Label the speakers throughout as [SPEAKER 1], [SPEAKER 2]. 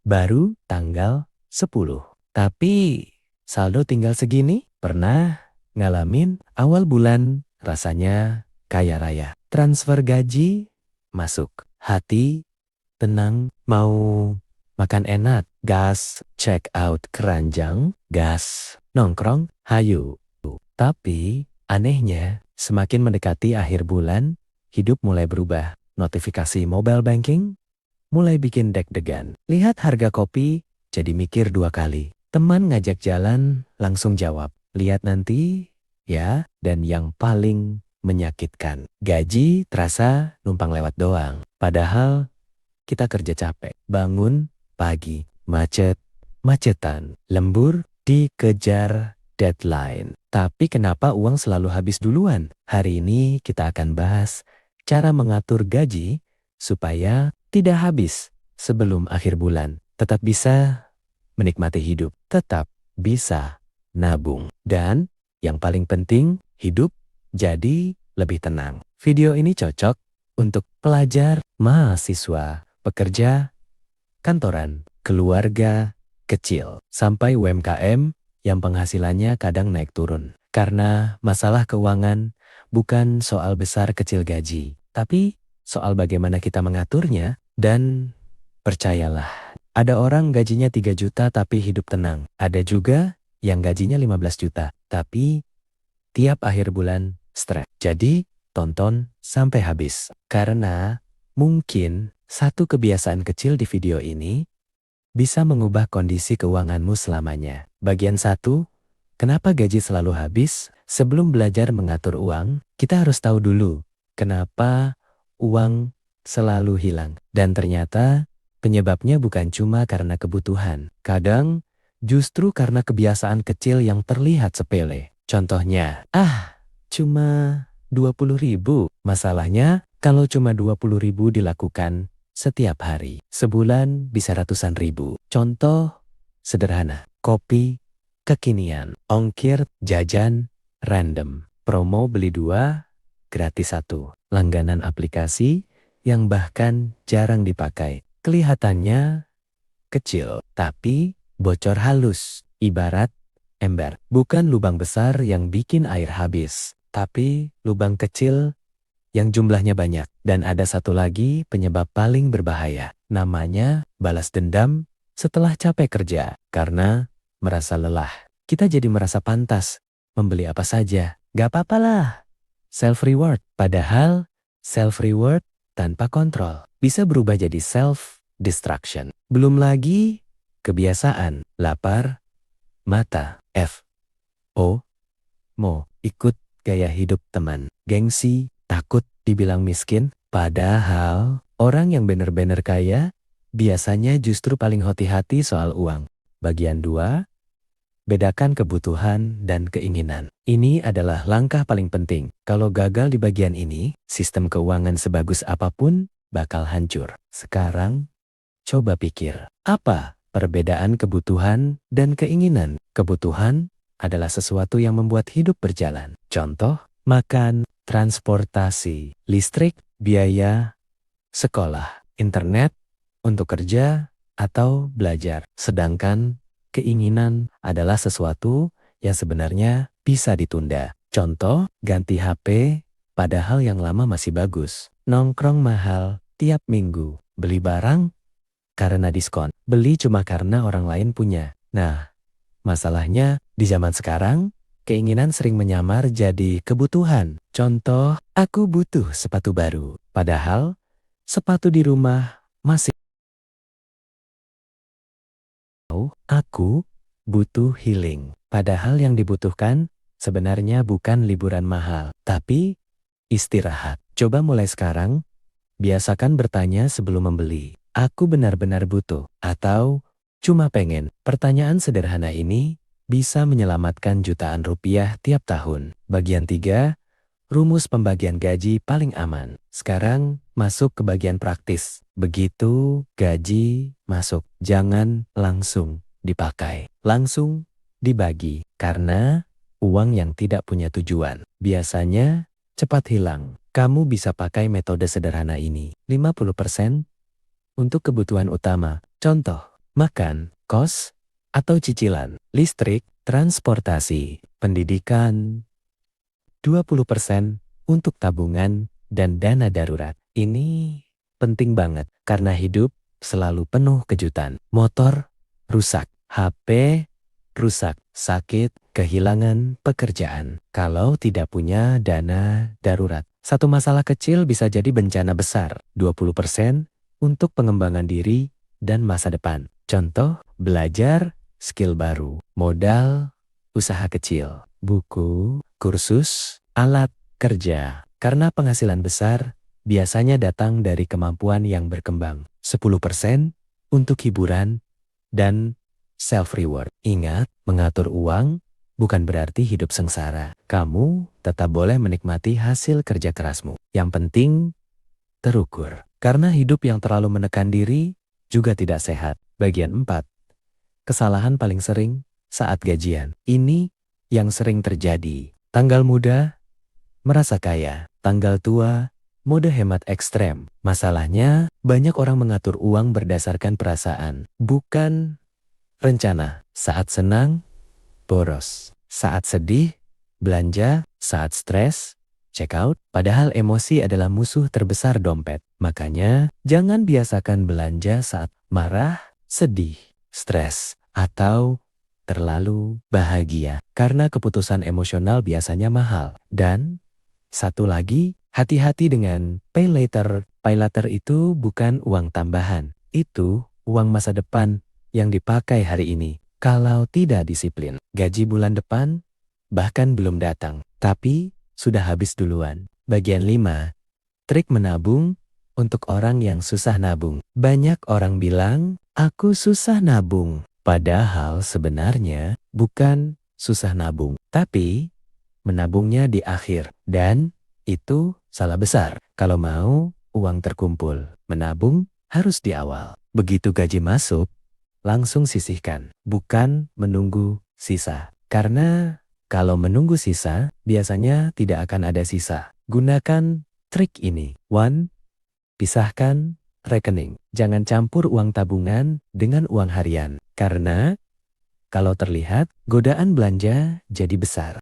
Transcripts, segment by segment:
[SPEAKER 1] baru tanggal 10. Tapi saldo tinggal segini? Pernah ngalamin awal bulan rasanya kaya raya. Transfer gaji masuk. Hati tenang, mau makan enak, gas, check out keranjang, gas, nongkrong, hayu. Tapi anehnya, semakin mendekati akhir bulan, hidup mulai berubah. Notifikasi mobile banking mulai bikin deg-degan. Lihat harga kopi, jadi mikir 2 kali. Teman ngajak jalan, langsung jawab. Lihat nanti, ya. Dan yang paling menyakitkan, gaji terasa numpang lewat doang. Padahal kita kerja capek. Bangun pagi, macetan, lembur, dikejar deadline. Tapi kenapa uang selalu habis duluan? Hari ini kita akan bahas cara mengatur gaji supaya tidak habis sebelum akhir bulan. Tetap bisa menikmati hidup, tetap bisa nabung. Dan yang paling penting, hidup jadi lebih tenang. Video ini cocok untuk pelajar, mahasiswa, pekerja, kantoran, keluarga kecil, sampai UMKM yang penghasilannya kadang naik turun. Karena masalah keuangan bukan soal besar kecil gaji, tapi soal bagaimana kita mengaturnya. Dan percayalah, ada orang gajinya 3 juta tapi hidup tenang. Ada juga yang gajinya 15 juta, tapi tiap akhir bulan stres. Jadi tonton sampai habis. Karena mungkin satu kebiasaan kecil di video ini bisa mengubah kondisi keuanganmu selamanya. Bagian 1, kenapa gaji selalu habis? Sebelum belajar mengatur uang, kita harus tahu dulu kenapa uang selalu hilang. Dan ternyata penyebabnya bukan cuma karena kebutuhan. Kadang justru karena kebiasaan kecil yang terlihat sepele. Contohnya, cuma 20.000. Masalahnya kalau cuma 20.000 dilakukan setiap hari, sebulan bisa ratusan ribu. Contoh sederhana, kopi kekinian, ongkir jajan random, promo beli 2 gratis 1, langganan aplikasi yang bahkan jarang dipakai. Kelihatannya kecil, tapi bocor halus. Ibarat ember. Bukan lubang besar yang bikin air habis, tapi lubang kecil yang jumlahnya banyak. Dan ada satu lagi penyebab paling berbahaya. Namanya balas dendam setelah capek kerja. Karena merasa lelah, kita jadi merasa pantas membeli apa saja. Gak apa-apalah. Self-reward. Padahal self-reward tanpa kontrol bisa berubah jadi self-destruction. Belum lagi kebiasaan lapar, mata, FOMO, ikut gaya hidup teman, gengsi, takut dibilang miskin. Padahal orang yang benar-benar kaya biasanya justru paling hati-hati soal uang. Bagian 2, bedakan kebutuhan dan keinginan. Ini adalah langkah paling penting. Kalau gagal di bagian ini, sistem keuangan sebagus apapun bakal hancur. Sekarang, coba pikir, apa perbedaan kebutuhan dan keinginan? Kebutuhan adalah sesuatu yang membuat hidup berjalan. Contoh, makan, transportasi, listrik, biaya sekolah, internet, untuk kerja atau belajar. Sedangkan keinginan adalah sesuatu yang sebenarnya bisa ditunda. Contoh, ganti HP padahal yang lama masih bagus. Nongkrong mahal tiap minggu. Beli barang karena diskon. Beli cuma karena orang lain punya. Nah, masalahnya di zaman sekarang, keinginan sering menyamar jadi kebutuhan. Contoh, aku butuh sepatu baru. Padahal, sepatu di rumah masih. Aku butuh healing. Padahal yang dibutuhkan sebenarnya bukan liburan mahal, tapi istirahat. Coba mulai sekarang, biasakan bertanya sebelum membeli. Aku benar-benar butuh atau cuma pengen? Pertanyaan sederhana ini bisa menyelamatkan jutaan rupiah tiap tahun. Bagian 3, rumus pembagian gaji paling aman. Sekarang masuk ke bagian praktis. Begitu gaji masuk, jangan langsung dipakai. Langsung dibagi. Karena uang yang tidak punya tujuan biasanya cepat hilang. Kamu bisa pakai metode sederhana ini. 50% untuk kebutuhan utama. Contoh, makan, kos, atau cicilan, listrik, transportasi, pendidikan, 20% untuk tabungan dan dana darurat. Ini penting banget karena hidup selalu penuh kejutan. Motor rusak, HP rusak, sakit, kehilangan pekerjaan. Kalau tidak punya dana darurat, satu masalah kecil bisa jadi bencana besar. 20% untuk pengembangan diri dan masa depan. Contoh, belajar skill baru, modal usaha kecil, buku, kursus, alat kerja. Karena penghasilan besar biasanya datang dari kemampuan yang berkembang. 10% untuk hiburan dan self-reward. Ingat, mengatur uang bukan berarti hidup sengsara. Kamu tetap boleh menikmati hasil kerja kerasmu. Yang penting, terukur. Karena hidup yang terlalu menekan diri juga tidak sehat. Bagian 4. Kesalahan paling sering saat gajian. Ini yang sering terjadi. Tanggal muda, merasa kaya. Tanggal tua, mode hemat ekstrem. Masalahnya, banyak orang mengatur uang berdasarkan perasaan, bukan rencana. Saat senang, boros. Saat sedih, belanja. Saat stres, check out. Padahal emosi adalah musuh terbesar dompet. Makanya, jangan biasakan belanja saat marah, sedih, stres, atau terlalu bahagia. Karena keputusan emosional biasanya mahal. Dan satu lagi, hati-hati dengan pay later. Pay later itu bukan uang tambahan. Itu uang masa depan yang dipakai hari ini. Kalau tidak disiplin, gaji bulan depan bahkan belum datang, tapi sudah habis duluan. Bagian 5. Trik menabung untuk orang yang susah nabung. Banyak orang bilang, aku susah nabung. Padahal sebenarnya bukan susah nabung, tapi menabungnya di akhir. Dan itu salah besar. Kalau mau uang terkumpul, menabung harus di awal. Begitu gaji masuk, langsung sisihkan, bukan menunggu sisa. Karena kalau menunggu sisa, biasanya tidak akan ada sisa. Gunakan trik ini. 1. Pisahkan rekening. Jangan campur uang tabungan dengan uang harian. Karena kalau terlihat, godaan belanja jadi besar.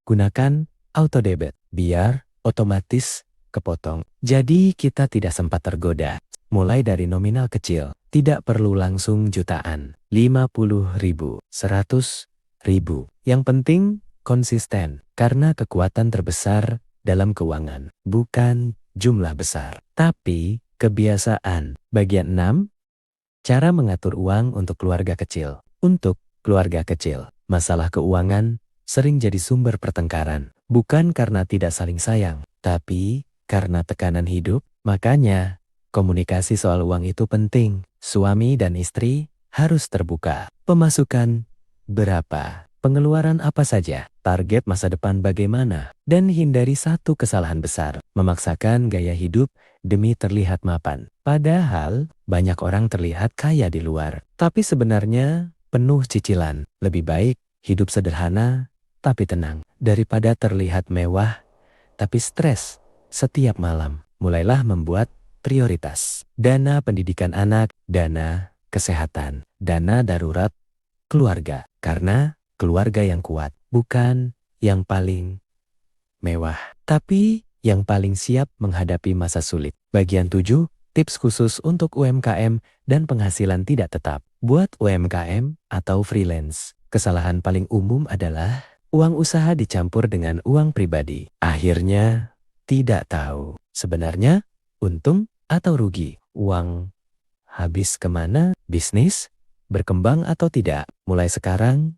[SPEAKER 1] Gunakan auto debit, biar otomatis kepotong. Jadi kita tidak sempat tergoda. Mulai dari nominal kecil. Tidak perlu langsung jutaan, 50.000, 100.000. Yang penting konsisten, karena kekuatan terbesar dalam keuangan bukan jumlah besar, tapi kebiasaan. Bagian 6. Cara mengatur uang untuk keluarga kecil. Untuk keluarga kecil, masalah keuangan sering jadi sumber pertengkaran. Bukan karena tidak saling sayang, tapi karena tekanan hidup. Makanya komunikasi soal uang itu penting. Suami dan istri harus terbuka. Pemasukan berapa? Pengeluaran apa saja? Target masa depan bagaimana? Dan hindari satu kesalahan besar, memaksakan gaya hidup demi terlihat mapan. Padahal banyak orang terlihat kaya di luar, tapi sebenarnya penuh cicilan. Lebih baik hidup sederhana tapi tenang daripada terlihat mewah tapi stres setiap malam. Mulailah membuat prioritas. Dana pendidikan anak, dana kesehatan, dana darurat keluarga. Karena keluarga yang kuat bukan yang paling mewah, tapi yang paling siap menghadapi masa sulit. Bagian 7. Tips khusus untuk UMKM dan penghasilan tidak tetap. Buat UMKM atau freelance, kesalahan paling umum adalah uang usaha dicampur dengan uang pribadi. Akhirnya tidak tahu sebenarnya untung atau rugi. Uang habis kemana? Bisnis berkembang atau tidak? Mulai sekarang,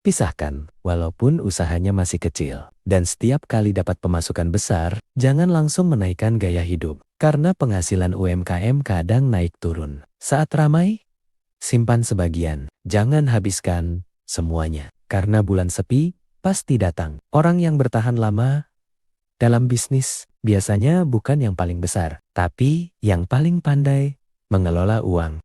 [SPEAKER 1] pisahkan walaupun usahanya masih kecil. Dan setiap kali dapat pemasukan besar, jangan langsung menaikkan gaya hidup. Karena penghasilan UMKM kadang naik turun. Saat ramai, simpan sebagian. Jangan habiskan semuanya. Karena bulan sepi pasti datang. Orang yang bertahan lama dalam bisnis biasanya bukan yang paling besar, tapi yang paling pandai mengelola uang.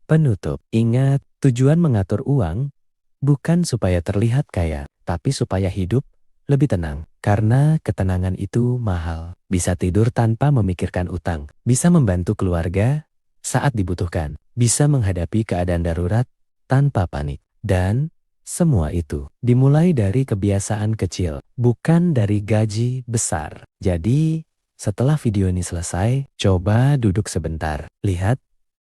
[SPEAKER 1] Penutup, ingat, tujuan mengatur uang bukan supaya terlihat kaya, tapi supaya hidup lebih tenang. Karena ketenangan itu mahal. Bisa tidur tanpa memikirkan utang, bisa membantu keluarga saat dibutuhkan, bisa menghadapi keadaan darurat tanpa panik. Dan semua itu dimulai dari kebiasaan kecil, bukan dari gaji besar. Jadi, setelah video ini selesai, coba duduk sebentar, lihat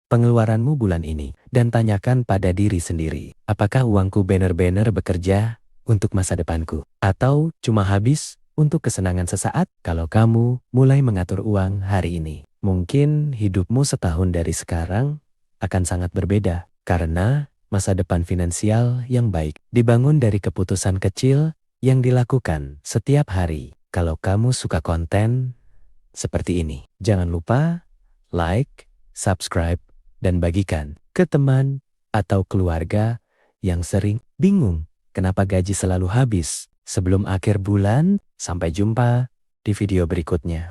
[SPEAKER 1] pengeluaranmu bulan ini, dan tanyakan pada diri sendiri, apakah uangku benar-benar bekerja untuk masa depanku? Atau cuma habis untuk kesenangan sesaat? Kalau kamu mulai mengatur uang hari ini, mungkin hidupmu setahun dari sekarang akan sangat berbeda, karena masa depan finansial yang baik dibangun dari keputusan kecil yang dilakukan setiap hari. Kalau kamu suka konten seperti ini, jangan lupa like, subscribe, dan bagikan ke teman atau keluarga yang sering bingung kenapa gaji selalu habis sebelum akhir bulan. Sampai jumpa di video berikutnya.